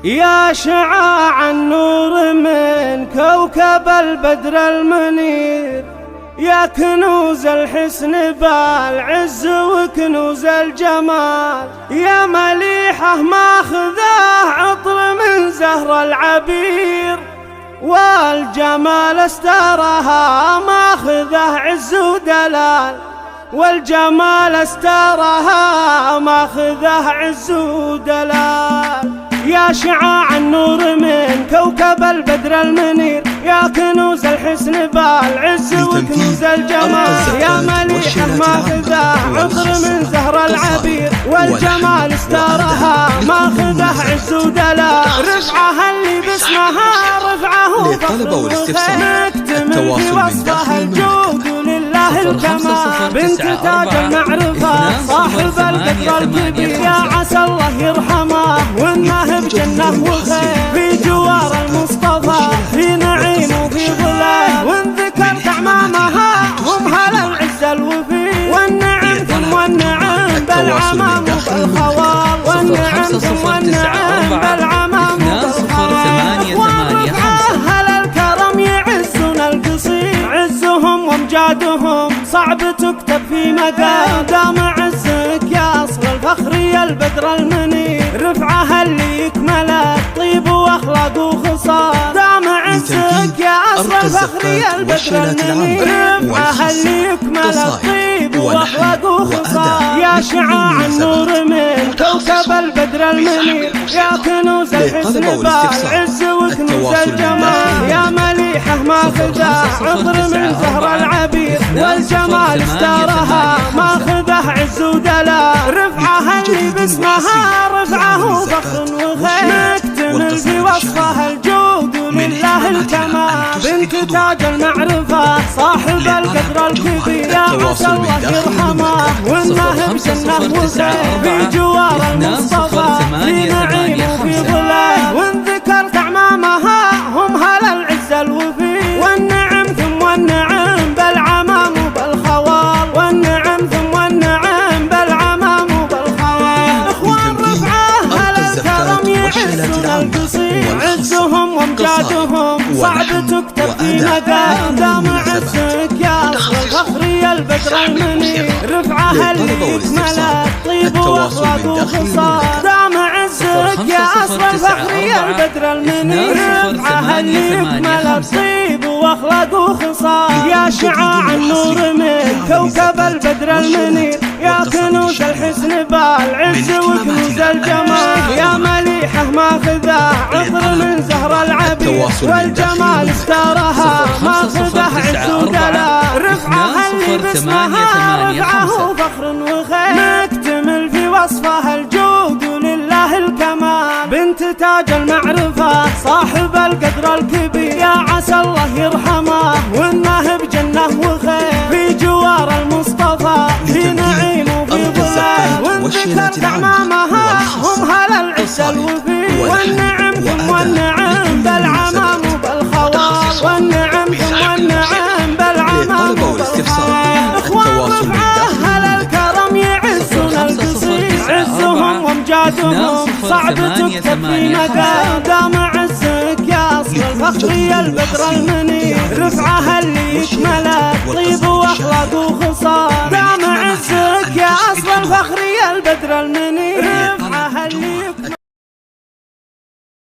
يا شعاع النور من كوكب البدر المنير، يا كنوز الحسن بالعز وكنوز الجمال، يا مليحة ماخذه عطر من زهر العبير، والجمال استارها ماخذه عز ودلال، والجمال استارها ماخذه عز ودلال. يا شعاع النور من كوكب البدر المنير، يا كنوز الحسن بالعز وكنوز الجمال، يا مليحة ماخذه عطر من زهر العبير، والجمال استارها ماخذه عز ودلال. رفعها اللي باسمها رفعه للطلبة والاستفسار نكتمل في وصفها الجود لله الكمال، بنت تاج المعرفة صاحب القدر الكبير، يا عسى الله يرحمه وانه بجنة وخير، في جوار المصطفى في نعيم وفي ظلال، وان ذكرت اعمامها هم هلا العز الوفي، والنعم ثم والنعم بالعمام وبالخوال، والنعم ثم والنعم بالعمام وبالخوال. اهل الكرم يعزون القصير، عزهم وامجادهم صعب تكتب في مقال، دام عزك يا اصل الفخر يا البدر المنير، رفعها اللي يكمل الطيب واخلاق وخصال، دام عزك يا اصل الفخر يا البدر المنير، رفعها اللي يكمل الطيب واخلاق وخصال. يا شعاع النور من كوكب البدر المنير، يا كنوز الحسن بالعز وكنوز الجمال، يا مليحة ماخذه عطر من زهر العبير، والجمال استارها ماخذه عز ودلال. رفعها اللي باسمها رفعه فخر وخير، نكتمل في وصفها الجود لله الكمال، بنت تاج المعرفة صاحب القدر الكبير، يا عسى الله يرحمه وانه بجنة وخير، في جوار المصطفى في نعيم وفي ظلال، وان ذكرت اعمامها هم هلا العز الوفي، والنعم ثم والنعم بالعمام وبالخوال، والنعم ثم والنعم بالعمام وبالخوال. اخوان رفعه هل الكرم يعزون القصير، عزهم وامجادهم صعب تكتب في مقال، دام عزك يا اصل الفخر يا البدر المنير، رفعها اللي يكمل الطيب واخلاق وخصال، دام عزك يا اصل الفخر يا البدر المنير، رفعها اللي يكمل الطيب واخلاق وخصال. يا شعاع النور من كوكب البدر المنير، يا كنوز الحسن بالعز وكنوز الجمال، يا مليحة ماخذه عطر من زهر العبير، والجمال استارها ماخذه عز ودلال. رفعها اللي باسمها رفعه فخر وخير، نكتمل في وصفها الجود لله الكمال، بنت تاج المعرفة صاحب القدر الكبير، يا عسى الله يرحمه وانه بجنة وخير، في جوار المصطفى في نعيم وفي ظلال، وان ذكرت اعمامها هم هلا العز الوفي، والنعم ثم والنعم بالعمام وبالخوال، والنعم ثم والنعم بالعمام وبالخوال. اخوان رفعه هل الكرم يعزون القصير، عزهم وامجادهم صعب تكتب في مقال، دام عزك يا اصل الفخر يا البدر المنير، رفعها اللي يكمل الطيب واخلاق وخصال، دام عزك يا اصل الفخر يا البدر المنير، رفعها اللي يكمل